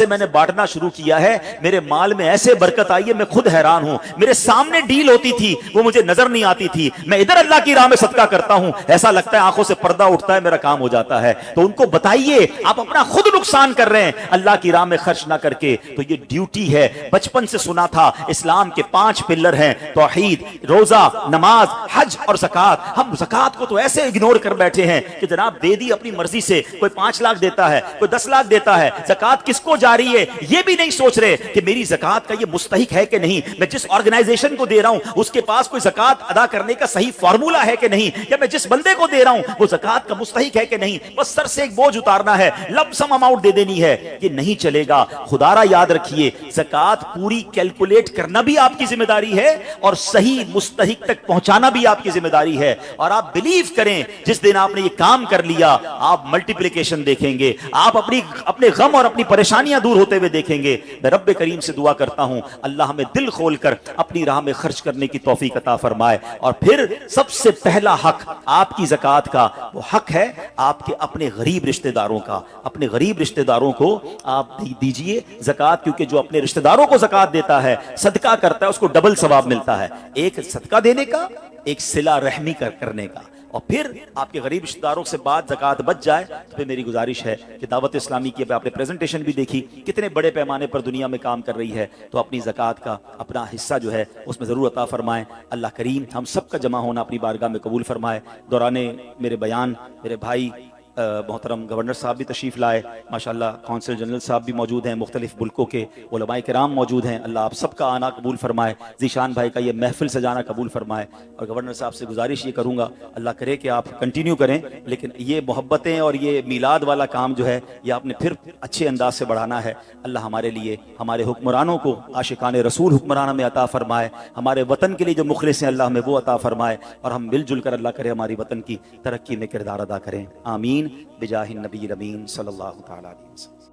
میں نے بانٹنا شروع کیا ہے میرے مال میں ایسے برکت آئی ہے, میں خود حیران ہوں. میرے سامنے ڈیل ہوتی تھی وہ مجھے نظر نہیں آتی تھی, میں ادھر اللہ کی راہ میں صدقہ کرتا ہوں, ایسا لگتا ہے آنکھوں سے پردہ اٹھتا ہے, میرا کام ہو جاتا ہے. تو ان کو بتائیے آپ اپنا خود نقصان کر رہے ہیں اللہ کی راہ میں خرچ نہ کر کے. تو یہ ڈیوٹی ہے, بچپن سے سنا تھا اسلام کے 5 پلر ہیں, توحید, روزہ, نماز, حج اور زکوٰۃ. ہم زکوٰۃ کو تو ایسے اگنور کر بیٹھے ہیں کہ جناب دے دی اپنی مرضی سے, کوئی 5 لاکھ دیتا ہے, کوئی 10 لاکھ دیتا ہے. زکوٰۃ کس کو جاری ہے یہ بھی نہیں سوچ رہے کہ میری زکوٰۃ کا یہ مستحق ہے کہ نہیں, میں جس آرگنائزیشن کو دے رہا ہوں اس کے پاس کوئی زکوٰۃ ادا کرنے کا صحیح فارمولا ہے کہ نہیں, یا میں جس بندے کو دے رہا ہوں وہ زکوٰۃ کا مستحق ہے کہ نہیں. بس سر سے ایک بوجھ اتارنا ہے, لم سم اماؤنٹ دے دینی ہے, یہ نہیں چلے گا. خدا را یاد رکھیے زکوٰۃ پوری کیلکولیٹ کرنا بھی آپ کی ذمہ داری ہے اور صحیح مستحق تک پہنچانا بھی آپ کی ذمہ داری ہے. اور آپ بلیو کریں جس دن آپ نے یہ کام کر لیا آپ ملٹیپلیکیشن دیکھیں گے, آپ اپنے غم اور اپنی پریشانیاں دور ہوتے ہوئے دیکھیں گے. میں رب کریم سے دعا کرتا ہوں اللہ ہمیں دل کھول کر اپنی راہ میں خرچ کرنے کی توفیق عطا فرمائے. اور پھر سب سے پہلا حق آپ کی زکوٰۃ کا وہ حق ہے آپ کے اپنے غریب رشتہ داروں کا. اپنے غریب رشتہ داروں کو آپ دیجئے زکوٰۃ, کیونکہ جو اپنے رشتہ داروں کو زکوٰۃ دیتا ہے صدقہ کرتا ہے اس کو ڈبل ثواب ملتا ہے, ایک صدقہ دینے کا, ایک صلہ رحمی کرنے کا. اور پھر آپ کے غریب رشتہ داروں سے بعد زکوٰۃ بچ جائے تو پھر میری گزارش ہے کہ دعوت اسلامی کی آپ نے پریزنٹیشن بھی دیکھی کتنے بڑے پیمانے پر دنیا میں کام کر رہی ہے, تو اپنی زکوٰۃ کا اپنا حصہ جو ہے اس میں ضرور عطا فرمائیں. اللہ کریم ہم سب کا جمع ہونا اپنی بارگاہ میں قبول فرمائے. دوران میرے بیان میرے بھائی محترم گورنر صاحب بھی تشریف لائے, ماشاءاللہ کونسل جنرل صاحب بھی موجود ہیں, مختلف ملکوں کے علماء کرام موجود ہیں. اللہ آپ سب کا آنا قبول فرمائے, ذیشان بھائی کا یہ محفل سجانا قبول فرمائے. اور گورنر صاحب سے گزارش یہ کروں گا اللہ کرے کہ آپ کنٹینیو کریں, لیکن یہ محبتیں اور یہ میلاد والا کام جو ہے یہ آپ نے پھر اچھے انداز سے بڑھانا ہے. اللہ ہمارے لیے ہمارے حکمرانوں کو عاشقان رسول حکمرانہ میں عطا فرمائے, ہمارے وطن کے لیے جو مخلص ہیں اللہ ہمیں وہ عطا فرمائے, اور ہم مل جل کر اللہ کرے ہماری وطن کی ترقی میں کردار ادا کریں. آمین بجاہ النبی الامین صلی اللہ تعالی علیہ وسلم.